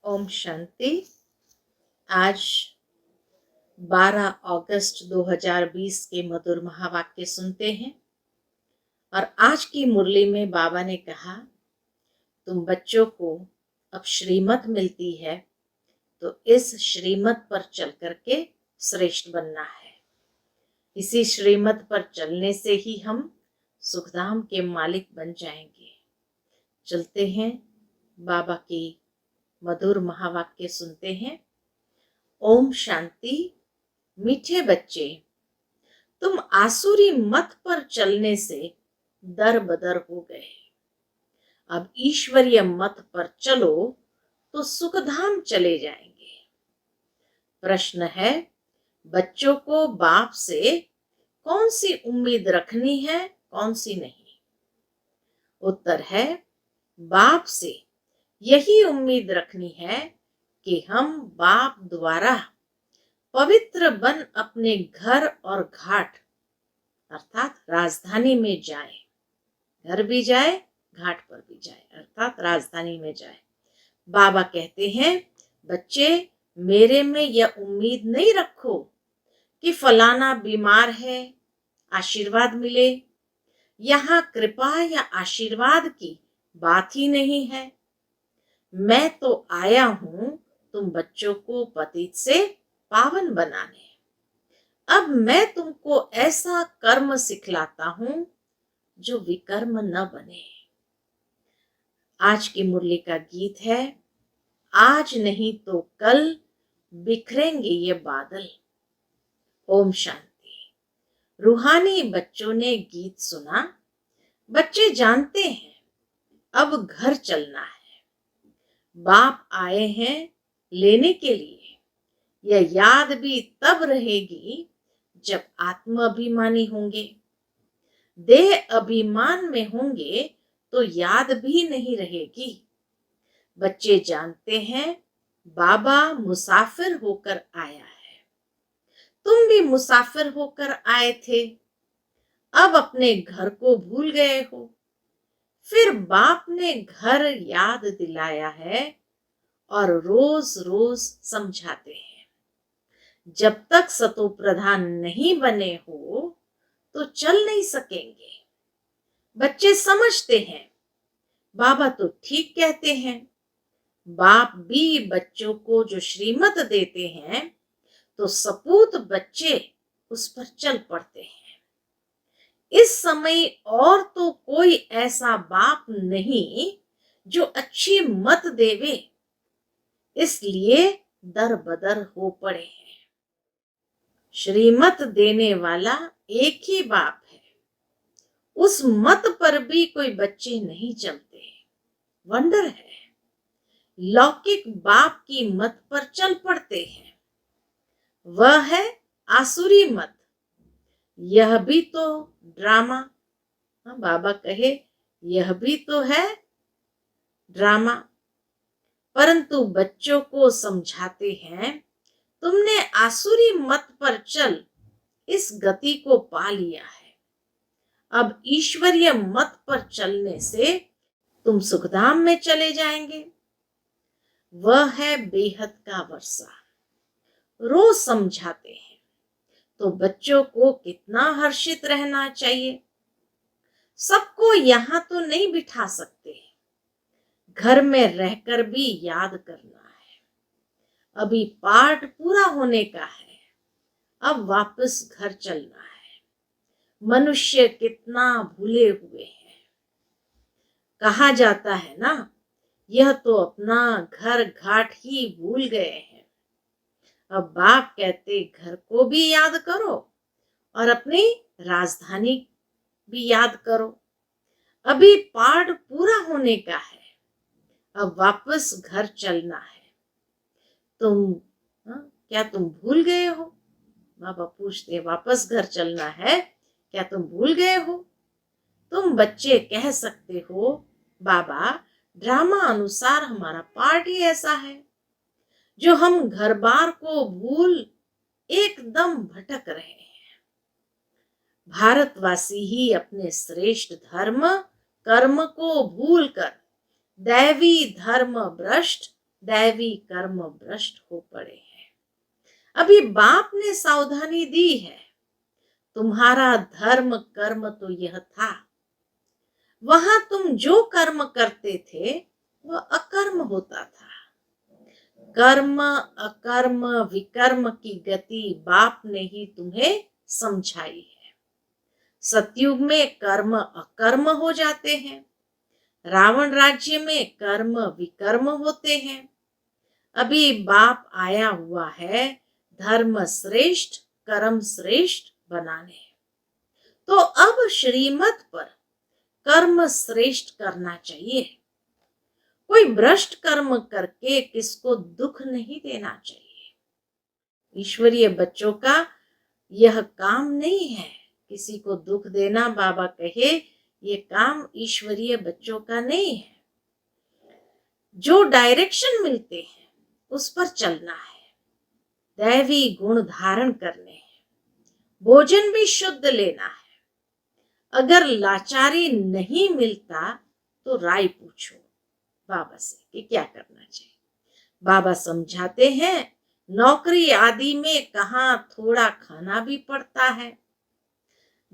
ओम शांति। आज 12 अगस्त 2020 के मधुर महावाक्य सुनते हैं। और आज की मुरली में बाबा ने कहा, तुम बच्चों को अब श्रीमत मिलती है, तो इस श्रीमत पर चल करके श्रेष्ठ बनना है। इसी श्रीमत पर चलने से ही हम सुखधाम के मालिक बन जाएंगे। चलते हैं, बाबा की मधुर महावाक्य सुनते हैं। ओम शांति। मीठे बच्चे, तुम आसुरी मत पर चलने से दर बदर हो गए। अब ईश्वरीय मत पर चलो तो सुखधाम चले जाएंगे। प्रश्न है, बच्चों को बाप से कौन सी उम्मीद रखनी है, कौन सी नहीं? उत्तर है, बाप से यही उम्मीद रखनी है कि हम बाप द्वारा पवित्र बन अपने घर और घाट अर्थात राजधानी में जाए। घर भी जाए, घाट पर भी जाए, अर्थात राजधानी में जाए। बाबा कहते हैं, बच्चे मेरे में यह उम्मीद नहीं रखो कि फलाना बीमार है, आशीर्वाद मिले। यहाँ कृपा या आशीर्वाद की बात ही नहीं है। मैं तो आया हूं तुम बच्चों को पतित से पावन बनाने। अब मैं तुमको ऐसा कर्म सिखलाता हूं जो विकर्म न बने। आज की मुरली का गीत है, आज नहीं तो कल बिखरेंगे ये बादल। ओम शांति। रूहानी बच्चों ने गीत सुना। बच्चे जानते हैं अब घर चलना है। बाप आए हैं लेने के लिए। यह याद भी तब रहेगी जब आत्म अभिमानी होंगे। देह अभिमान में होंगे तो याद भी नहीं रहेगी। बच्चे जानते हैं बाबा मुसाफिर होकर आया है। तुम भी मुसाफिर होकर आए थे। अब अपने घर को भूल गए हो। फिर बाप ने घर याद दिलाया है और रोज रोज समझाते हैं। जब तक सतो प्रधान नहीं बने हो तो चल नहीं सकेंगे। बच्चे समझते हैं बाबा तो ठीक कहते हैं। बाप भी बच्चों को जो श्रीमत देते हैं तो सपूत बच्चे उस पर चल पड़ते हैं। इस समय और तो कोई ऐसा बाप नहीं जो अच्छी मत देवे, इसलिए दर बदर हो पड़े हैं। श्रीमत देने वाला एक ही बाप है। उस मत पर भी कोई बच्चे नहीं चलते। वंडर है। लौकिक बाप की मत पर चल पड़ते हैं। वह है आसुरी मत। यह भी तो ड्रामा। बाबा कहे यह भी तो है ड्रामा। परंतु बच्चों को समझाते हैं, तुमने आसुरी मत पर चल इस गति को पा लिया है। अब ईश्वरीय मत पर चलने से तुम सुखधाम में चले जाएंगे। वह है बेहद का वर्षा। रोज समझाते हैं तो बच्चों को कितना हर्षित रहना चाहिए। सबको यहाँ तो नहीं बिठा सकते। घर में रहकर भी याद करना है। अभी पाठ पूरा होने का है। अब वापस घर चलना है। मनुष्य कितना भूले हुए हैं। कहा जाता है ना, यह तो अपना घर घाट ही भूल गए हैं। अब बाप कहते घर को भी याद करो और अपनी राजधानी भी याद करो। अभी पाठ पूरा होने का है। अब वापस घर चलना है। तुम क्या तुम भूल गए हो? बाबा पूछते, वापस घर चलना है, क्या तुम भूल गए हो? तुम बच्चे कह सकते हो, बाबा ड्रामा अनुसार हमारा पार्ट ही ऐसा है जो हम घर बार को भूल एकदम भटक रहे हैं। भारतवासी ही अपने श्रेष्ठ धर्म कर्म को भूलकर दैवी धर्म भ्रष्ट दैवी कर्म भ्रष्ट हो पड़े हैं। अभी बाप ने सावधानी दी है, तुम्हारा धर्म कर्म तो यह था, वहां तुम जो कर्म करते थे वह अकर्म होता था। कर्म अकर्म विकर्म की गति बाप ने ही तुम्हें समझाई है। सतयुग में कर्म अकर्म हो जाते हैं, रावण राज्य में कर्म विकर्म होते हैं। अभी बाप आया हुआ है धर्म श्रेष्ठ कर्म श्रेष्ठ बनाने। तो अब श्रीमत पर कर्म श्रेष्ठ करना चाहिए। कोई भ्रष्ट कर्म करके किसको दुख नहीं देना चाहिए। ईश्वरीय बच्चों का यह काम नहीं है किसी को दुख देना। बाबा कहे ये काम ईश्वरीय बच्चों का नहीं है। जो डायरेक्शन मिलते हैं उस पर चलना है, दैवी गुण धारण करने हैं, भोजन भी शुद्ध लेना है। अगर लाचारी नहीं मिलता तो राय पूछो बाबा से कि क्या करना चाहिए। बाबा समझाते हैं नौकरी आदि में कहाँ थोड़ा खाना भी पड़ता है,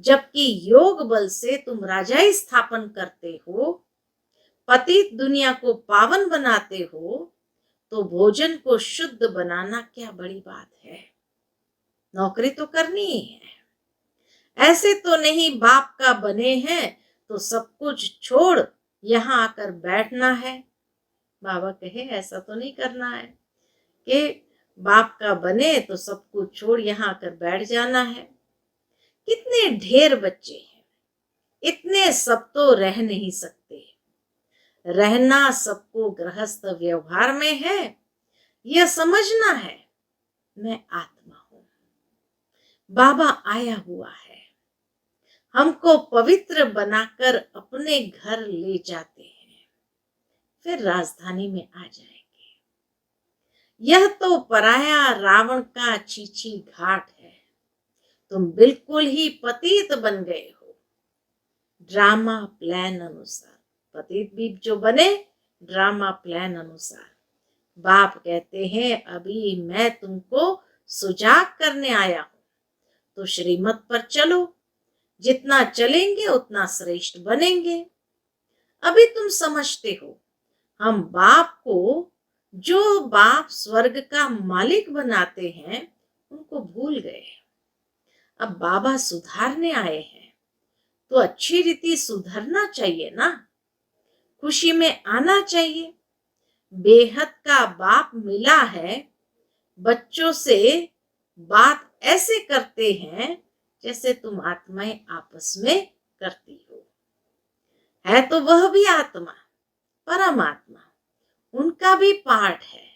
जबकि योग बल से तुम राजाई स्थापन करते हो, पतित दुनिया को पावन बनाते हो, तो भोजन को शुद्ध बनाना क्या बड़ी बात है। नौकरी तो करनी ही है। ऐसे तो नहीं बाप का बने हैं तो सब कुछ छोड़ यहाँ आकर बैठना है। बाबा कहे ऐसा तो नहीं करना है कि बाप का बने तो सब कुछ छोड़ यहाँ आकर बैठ जाना है। कितने ढेर बच्चे हैं, इतने सब तो रह नहीं सकते। रहना सबको गृहस्थ व्यवहार में है, यह समझना है मैं आत्मा हूं। बाबा आया हुआ है, हमको पवित्र बनाकर अपने घर ले जाते हैं, फिर राजधानी में आ जाएंगे। यह तो पराया रावण का चीची घाट है, तुम बिल्कुल ही पतित बन गए हो। ड्रामा प्लान अनुसार पतित भी जो बने ड्रामा प्लान अनुसार। बाप कहते हैं अभी मैं तुमको सुजाग करने आया हूं, तो श्रीमत पर चलो, जितना चलेंगे उतना श्रेष्ठ बनेंगे। अभी तुम समझते हो हम बाप को, जो बाप स्वर्ग का मालिक बनाते हैं, उनको भूल गए। अब बाबा सुधारने आए हैं तो अच्छी रीति सुधरना चाहिए ना, खुशी में आना चाहिए। बेहद का बाप मिला है, बच्चों से बात ऐसे करते हैं जैसे तुम आत्माएं आपस में करती हो। है तो वह भी आत्मा, परमात्मा, उनका भी पाठ है।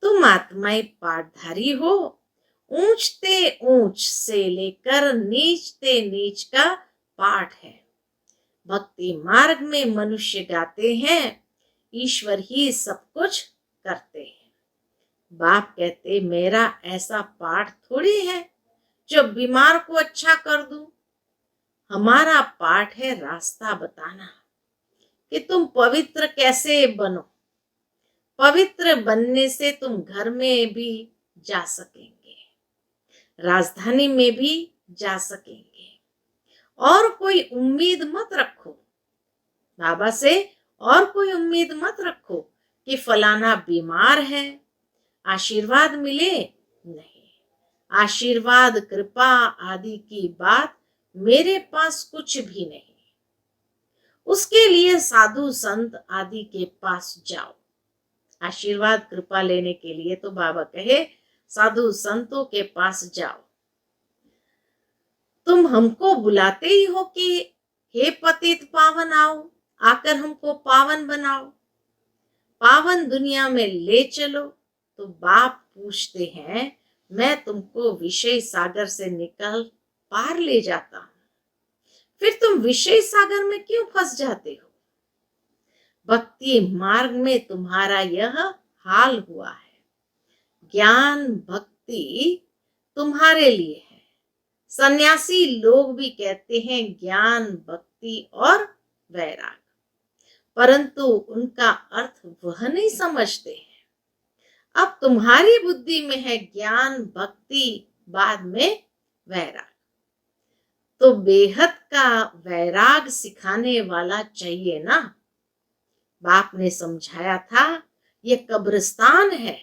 तुम आत्माएं पाठधारी हो, ऊंचते ऊंच से लेकर नीचते नीच का पाठ है। भक्ति मार्ग में मनुष्य गाते हैं, ईश्वर ही सब कुछ करते हैं। बाप कहते मेरा ऐसा पाठ थोड़ी है जो बीमार को अच्छा कर दूं। हमारा पाठ है रास्ता बताना कि तुम पवित्र कैसे बनो। पवित्र बनने से तुम घर में भी जा सकेंगे, राजधानी में भी जा सकेंगे। और कोई उम्मीद मत रखो बाबा से, और कोई उम्मीद मत रखो कि फलाना बीमार है आशीर्वाद मिले। नहीं, आशीर्वाद कृपा आदि की बात मेरे पास कुछ भी नहीं। उसके लिए साधु संत आदि के पास जाओ। आशीर्वाद कृपा लेने के लिए तो बाबा कहे साधु संतों के पास जाओ। तुम हमको बुलाते ही हो कि हे पतित पावन आओ, आकर हमको पावन बनाओ, पावन दुनिया में ले चलो। तो बाप पूछते हैं मैं तुमको विषय सागर से निकल पार ले जाता हूं, फिर तुम विषय सागर में क्यों फंस जाते हो। भक्ति मार्ग में तुम्हारा यह हाल हुआ है। ज्ञान भक्ति तुम्हारे लिए है। सन्यासी लोग भी कहते हैं ज्ञान भक्ति और वैराग। परंतु उनका अर्थ वह नहीं समझते हैं। अब तुम्हारी बुद्धि में है ज्ञान, भक्ति, बाद में वैराग। तो बेहद का वैराग सिखाने वाला चाहिए ना। बाप ने समझाया था ये कब्रिस्तान है,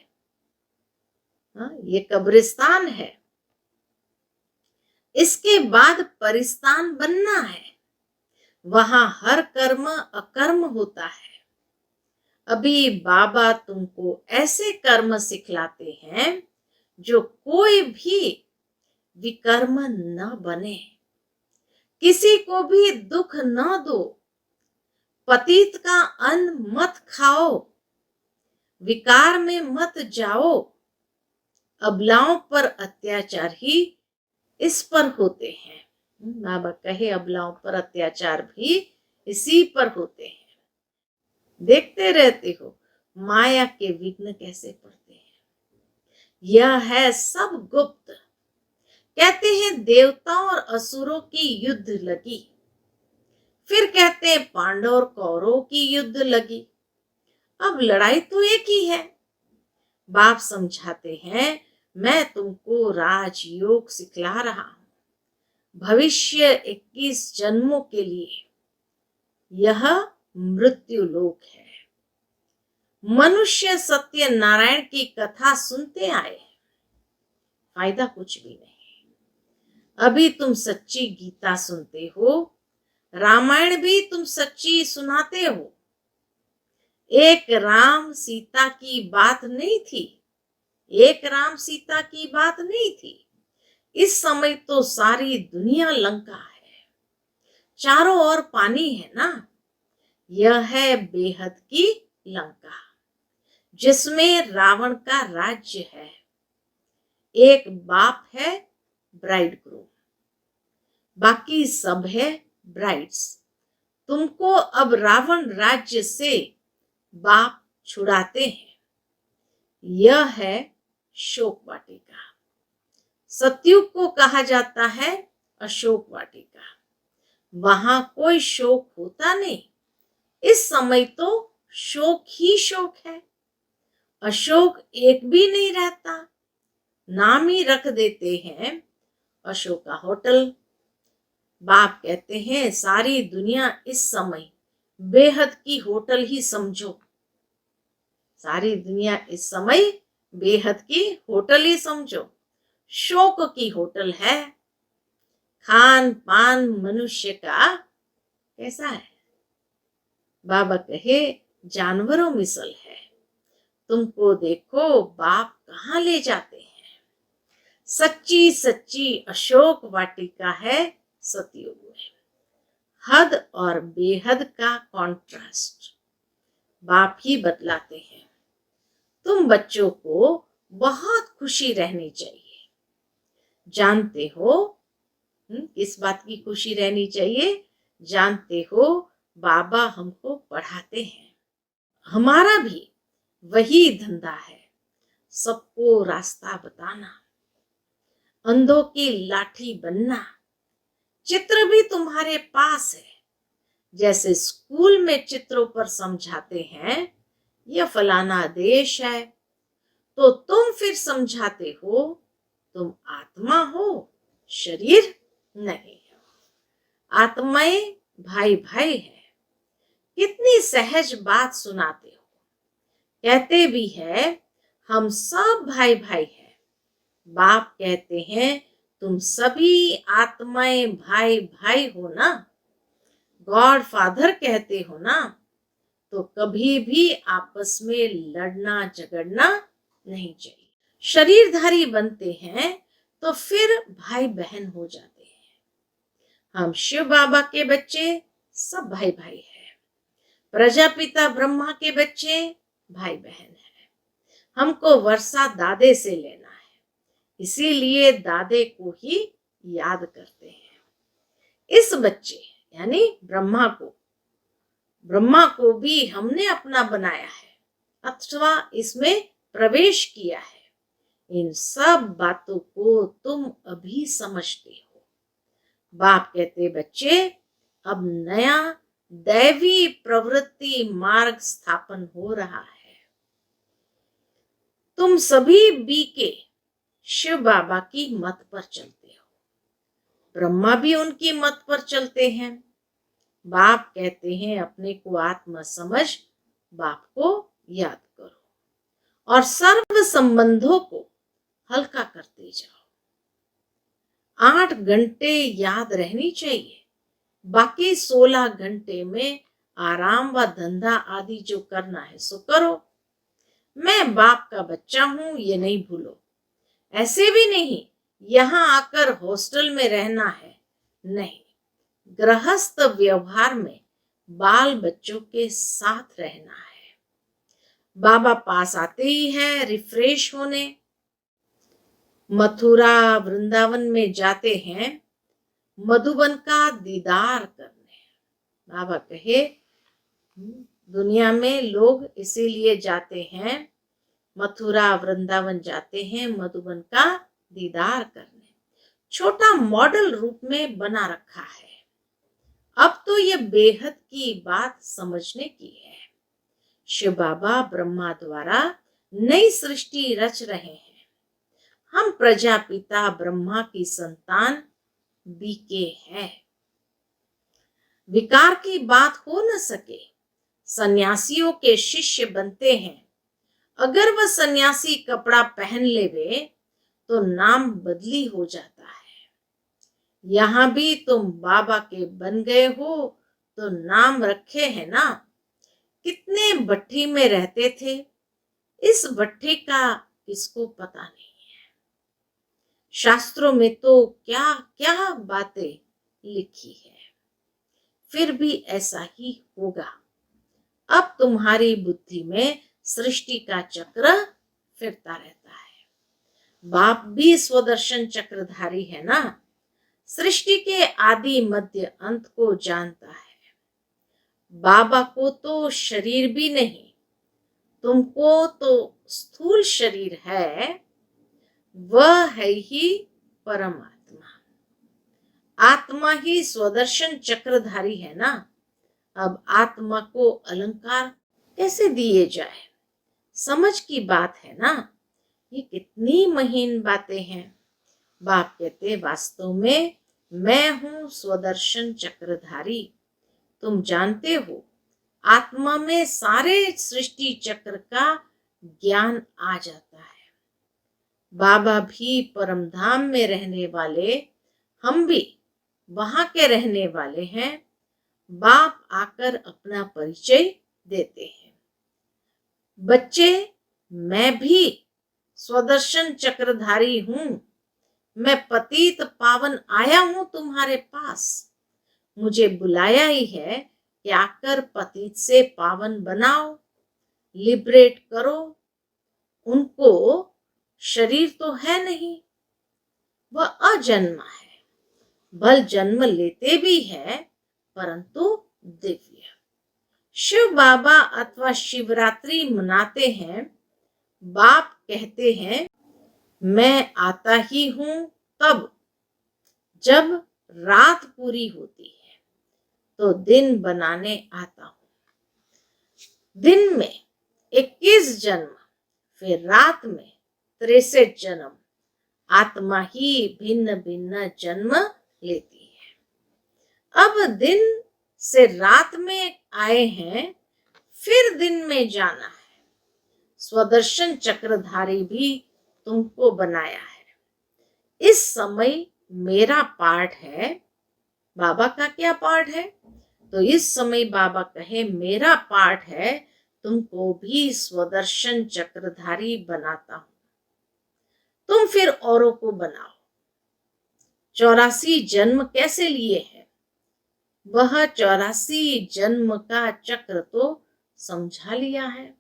ये कब्रिस्तान है, इसके बाद परिस्तान बनना है। वहां हर कर्म अकर्म होता है। अभी बाबा तुमको ऐसे कर्म सिखलाते हैं जो कोई भी विकर्म न बने, किसी को भी दुख न दो, पतित का अन्न मत खाओ, विकार में मत जाओ। अबलाओं पर अत्याचार ही इस पर होते हैं। बाबा कहे अबलाओं पर अत्याचार भी इसी पर होते हैं। देखते रहते हो माया के विघ्न कैसे पड़ते हैं। यह है सब गुप्त। कहते हैं देवताओं और असुरों की युद्ध लगी, फिर कहते हैं पांडव और कौरवों की युद्ध लगी। अब लड़ाई तो एक ही है। बाप समझाते हैं मैं तुमको राजयोग सिखला रहा हूं, भविष्य 21 जन्मों के लिए। यह मृत्यु लोक है। मनुष्य सत्य नारायण की कथा सुनते आए, फायदा कुछ भी नहीं। अभी तुम सच्ची गीता सुनते हो, रामायण भी तुम सच्ची सुनाते हो। एक राम सीता की बात नहीं थी, एक राम सीता की बात नहीं थी। इस समय तो सारी दुनिया लंका है, चारों ओर पानी है ना। यह है बेहद की लंका, जिसमें रावण का राज्य है। एक बाप है ब्राइड ग्रूम, बाकी सब है ब्राइड्स। तुमको अब रावण राज्य से बाप छुड़ाते हैं। यह है शोक वाटिका। सतयुग को कहा जाता है अशोक वाटिका। वहां कोई शोक होता नहीं। इस समय तो शोक ही शोक है, अशोक एक भी नहीं रहता। नाम ही रख देते हैं अशोका होटल। बाप कहते हैं सारी दुनिया इस समय बेहद की होटल ही समझो। सारी दुनिया इस समय बेहद की होटल ही समझो। शोक की होटल है। खान पान मनुष्य का कैसा है? बाबा कहे जानवरों मिसल है। तुमको देखो बाप कहाँ ले जाते हैं। सच्ची सच्ची अशोक वाटिका है सतयुग में। हद और बेहद का कॉन्ट्रास्ट बाप ही बतलाते हैं। तुम बच्चों को बहुत खुशी रहनी चाहिए। जानते हो किस बात की खुशी रहनी चाहिए? जानते हो बाबा हमको पढ़ाते हैं। हमारा भी वही धंधा है, सबको रास्ता बताना, अंधों की लाठी बनना। चित्र भी तुम्हारे पास है। जैसे स्कूल में चित्रों पर समझाते हैं यह फलाना देश है, तो तुम फिर समझाते हो तुम आत्मा हो, शरीर नहीं हो। आत्माएं भाई भाई है। कितनी सहज बात सुनाते हो। कहते भी है हम सब भाई भाई हैं। बाप कहते हैं तुम सभी आत्माएं भाई भाई हो ना। गॉड फादर कहते हो ना, तो कभी भी आपस में लड़ना झगड़ना नहीं चाहिए। शरीरधारी बनते हैं तो फिर भाई बहन हो जाते हैं। हम शिव बाबा के बच्चे सब भाई भाई हैं। प्रजापिता ब्रह्मा के बच्चे भाई बहन हैं। हमको वर्षा दादे से लेना है, इसीलिए दादे को ही याद करते हैं। इस बच्चे यानी ब्रह्मा को भी हमने अपना बनाया है अथवा इसमें प्रवेश किया है। इन सब बातों को तुम अभी समझते हो। बाप कहते बच्चे अब नया दैवी प्रवृत्ति मार्ग स्थापन हो रहा है। तुम सभी बीके शिव बाबा की मत पर चलते हो, ब्रह्मा भी उनकी मत पर चलते हैं। बाप कहते हैं अपने को आत्मा समझ, बाप को याद करो और सर्व संबंधों को हल्का करते जाओ। 8 घंटे याद रहनी चाहिए, बाकी 16 घंटे में आराम व धंधा आदि जो करना है सो करो। मैं बाप का बच्चा हूं ये नहीं भूलो। ऐसे भी नहीं यहां आकर हॉस्टल में रहना है, नहीं, गृहस्थ व्यवहार में बाल बच्चों के साथ रहना है। बाबा पास आते ही है रिफ्रेश होने, मथुरा वृंदावन में जाते हैं मधुबन का दीदार करने। बाबा कहे दुनिया में लोग इसीलिए जाते हैं, मथुरा वृंदावन जाते हैं मधुबन का दीदार करने। छोटा मॉडल रूप में बना रखा है। अब तो यह बेहद की बात समझने की है। शिव बाबा ब्रह्मा द्वारा नई सृष्टि रच रहे हैं। हम प्रजापिता ब्रह्मा की संतान बीके हैं। विकार की बात हो न सके, सन्यासियों के शिष्य बनते हैं। अगर वह सन्यासी कपड़ा पहन लेवे तो नाम बदली हो जाता है। यहां भी तुम बाबा के बन गए हो तो नाम रखे हैं ना। कितने भट्ठी में रहते थे, इस भट्ठी का किसको पता नहीं है। शास्त्रों में तो क्या क्या बातें लिखी है, फिर भी ऐसा ही होगा। अब तुम्हारी बुद्धि में सृष्टि का चक्र फिरता रहता है। बाप भी स्वदर्शन चक्रधारी है ना, सृष्टि के आदि मध्य अंत को जानता है। बाबा को तो शरीर भी नहीं, तुमको तो स्थूल शरीर है, वह है ही परमात्मा। आत्मा ही स्वदर्शन चक्रधारी है ना। अब आत्मा को अलंकार कैसे दिए जाए, समझ की बात है ना। ये कितनी महीन बातें हैं। बाप कहते वास्तव में मैं हूं स्वदर्शन चक्रधारी। तुम जानते हो आत्मा में सारे सृष्टि चक्र का ज्ञान आ जाता है। बाबा भी परम धाम में रहने वाले, हम भी वहां के रहने वाले हैं। बाप आकर अपना परिचय देते हैं। बच्चे, मैं भी स्वदर्शन चक्रधारी हूं। मैं पतित पावन आया हूं तुम्हारे पास। मुझे बुलाया ही है कि आकर पतित से पावन बनाओ, लिबरेट करो। उनको शरीर तो है नहीं, वह अजन्मा है, भल जन्म लेते भी है परंतु दिव्य। शिव बाबा अथवा शिवरात्रि मनाते हैं। बाप कहते हैं मैं आता ही हूं तब जब रात पूरी होती है तो दिन बनाने आता हूं। दिन में 21 जन्म, फिर रात में 63 जन्म। आत्मा ही भिन्न भिन्न जन्म लेती है। अब दिन से रात में आए हैं, फिर दिन में जाना है। स्वदर्शन चक्रधारी भी तुमको बनाया है। इस समय मेरा पार्ट है, बाबा का क्या पार्ट है? तो इस समय बाबा कहे मेरा पार्ट है, तुमको भी स्वदर्शन चक्रधारी बनाता हूं। तुम फिर औरों को बनाओ। 84 जन्म कैसे लिए हैं? वह 84 जन्म का चक्र तो समझा लिया है।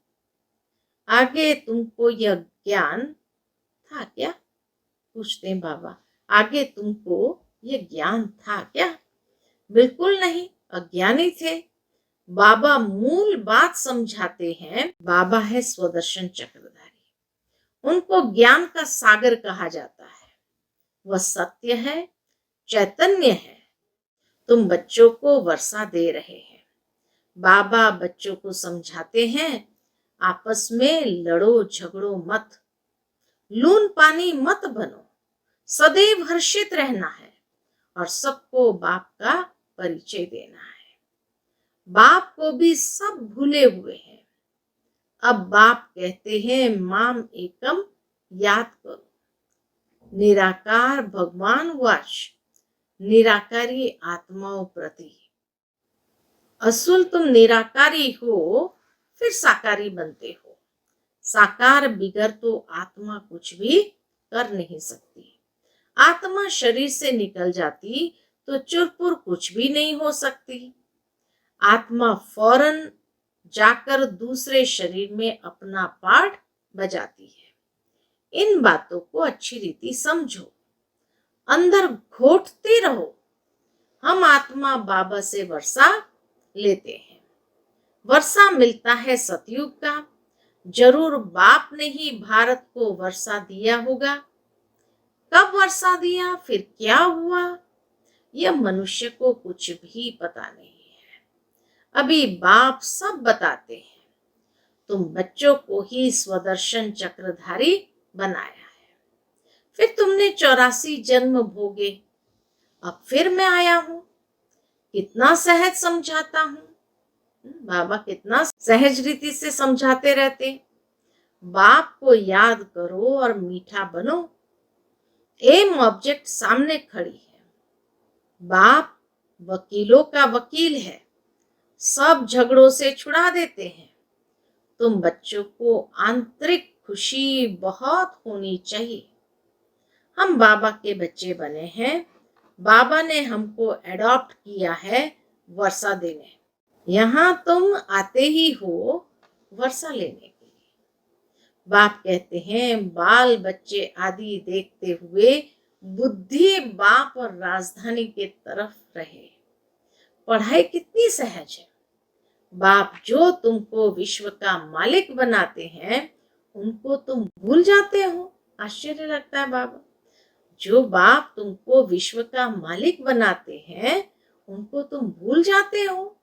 आगे तुमको यह ज्ञान था क्या? पूछते हैं बाबा, आगे तुमको यह ज्ञान था क्या? बिल्कुल नहीं, अज्ञानी थे। बाबा मूल बात समझाते हैं। बाबा है स्वदर्शन चक्रधारी, उनको ज्ञान का सागर कहा जाता है। वह सत्य है, चैतन्य है। तुम बच्चों को वर्षा दे रहे हैं, बाबा बच्चों को समझाते हैं, आपस में लड़ो झगड़ो मत, लून पानी मत बनो, सदैव हर्षित रहना है और सबको बाप का परिचय देना है। बाप को भी सब भूले हुए हैं। अब बाप कहते हैं माम एकम याद करो। निराकार भगवान वाच निराकारी आत्माओं प्रति। असुल तुम निराकारी हो फिर साकारी बनते हो। साकार बिगर तो आत्मा कुछ भी कर नहीं सकती। आत्मा शरीर से निकल जाती तो चुरपुर कुछ भी नहीं हो सकती। आत्मा फौरन जाकर दूसरे शरीर में अपना पाठ बजाती है। इन बातों को अच्छी रीति समझो, अंदर घोटते रहो। हम आत्मा बाबा से वर्षा लेते हैं। वर्षा मिलता है सतयुग का। जरूर बाप ने ही भारत को वर्षा दिया होगा। कब वर्षा दिया, फिर क्या हुआ, यह मनुष्य को कुछ भी पता नहीं है। अभी बाप सब बताते हैं। तुम बच्चों को ही स्वदर्शन चक्रधारी बनाया है। फिर तुमने 84 जन्म भोगे। अब फिर मैं आया हूं। कितना सहज समझाता हूं। बाबा कितना सहज रीति से समझाते रहते। बाप को याद करो और मीठा बनो। एम ऑब्जेक्ट सामने खड़ी है। बाप वकीलों का वकील है। सब झगड़ों से छुड़ा देते हैं। तुम बच्चों को आंतरिक खुशी बहुत होनी चाहिए। हम बाबा के बच्चे बने हैं। बाबा ने हमको एडॉप्ट किया है वर्षा देने। यहाँ तुम आते ही हो वर्षा लेने के लिए। बाप कहते हैं बाल बच्चे आदि देखते हुए बुद्धि बाप और राजधानी के तरफ रहे। पढ़ाई कितनी सहज है। बाप जो तुमको विश्व का मालिक बनाते हैं उनको तुम भूल जाते हो। आश्चर्य लगता है बाबा। जो बाप तुमको विश्व का मालिक बनाते हैं उनको तुम भूल जाते हो।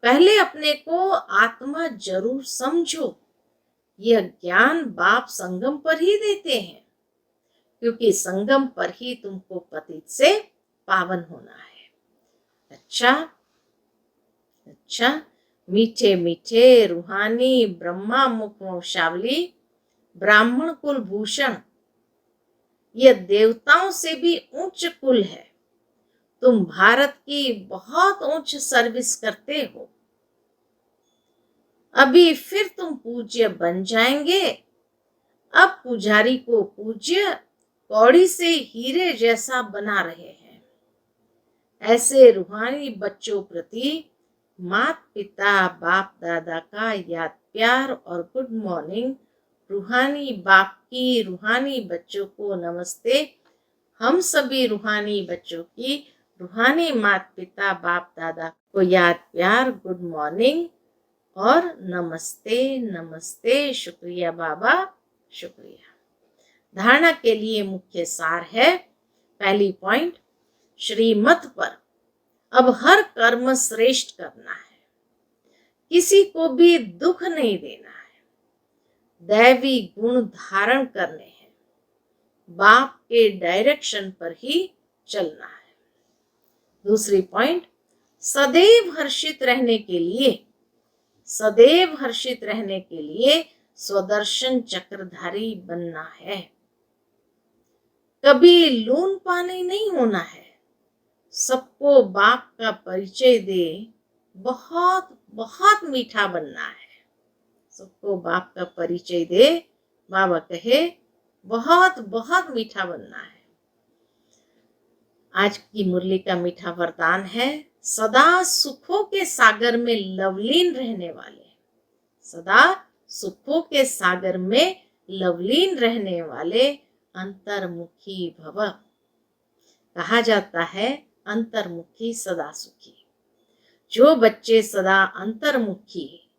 पहले अपने को आत्मा जरूर समझो। यह ज्ञान बाप संगम पर ही देते हैं, क्योंकि संगम पर ही तुमको पतित से पावन होना है। अच्छा, मीठे मीठे रूहानी ब्रह्मा मुख वंशावली ब्राह्मण कुल भूषण, यह देवताओं से भी उच्च कुल है। तुम भारत की बहुत उच्च सर्विस करते हो। अभी फिर तुम पूज्य बन जाएंगे। अब पुजारी को पूज्य कौड़ी से हीरे जैसा बना रहे हैं। ऐसे रूहानी बच्चों प्रति माता पिता बाप दादा का याद प्यार और गुड मॉर्निंग। रूहानी बाप की रूहानी बच्चों को नमस्ते। हम सभी रूहानी बच्चों की रूहानी माता पिता बाप दादा को याद प्यार गुड मॉर्निंग और नमस्ते नमस्ते। शुक्रिया बाबा, शुक्रिया। धारणा के लिए मुख्य सार है। पहली पॉइंट, श्रीमत पर अब हर कर्म श्रेष्ठ करना है। किसी को भी दुख नहीं देना है। दैवी गुण धारण करने हैं। बाप के डायरेक्शन पर ही चलना है। दूसरी पॉइंट, सदैव हर्षित रहने के लिए स्वदर्शन चक्रधारी बनना है। कभी लून पानी नहीं होना है। सबको बाप का परिचय दे, बहुत बहुत मीठा बनना है। सबको बाप का परिचय दे, बाबा कहे बहुत बहुत मीठा बनना है। आज की मुरली का मीठा वरदान है, सदा सुखों के सागर में लवलीन रहने वाले, सदा सुखों के सागर में लवलीन रहने वाले अंतर्मुखी भव। कहा जाता है अंतर्मुखी सदा सुखी। जो बच्चे सदा अंतर्मुखी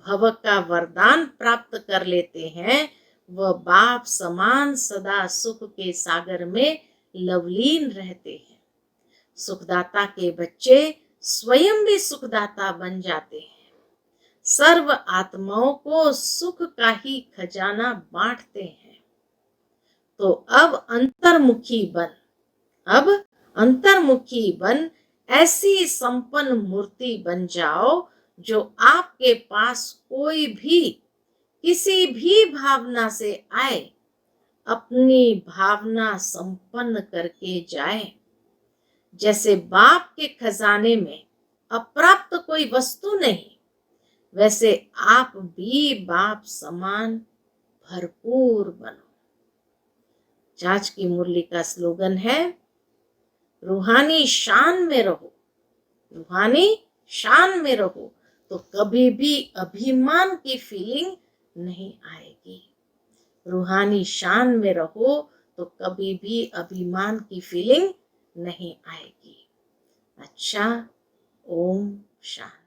भव का वरदान प्राप्त कर लेते हैं, वह बाप समान सदा सुख के सागर में लवलीन रहते हैं। सुखदाता के बच्चे स्वयं भी सुखदाता बन जाते हैं। सर्व आत्माओं को सुख का ही खजाना बांटते हैं। तो अब अंतर्मुखी बन ऐसी संपन्न मूर्ति बन जाओ जो आपके पास कोई भी किसी भी भावना से आए, अपनी भावना संपन्न करके जाए। जैसे बाप के खजाने में अप्राप्त कोई वस्तु नहीं, वैसे आप भी बाप समान भरपूर बनो। आज की मुरली का स्लोगन है, रूहानी शान में रहो, रूहानी शान में रहो, तो कभी भी अभिमान की फीलिंग नहीं आएगी। रूहानी शान में रहो तो कभी भी अभिमान की फीलिंग नहीं आएगी। अच्छा, ओम शांति।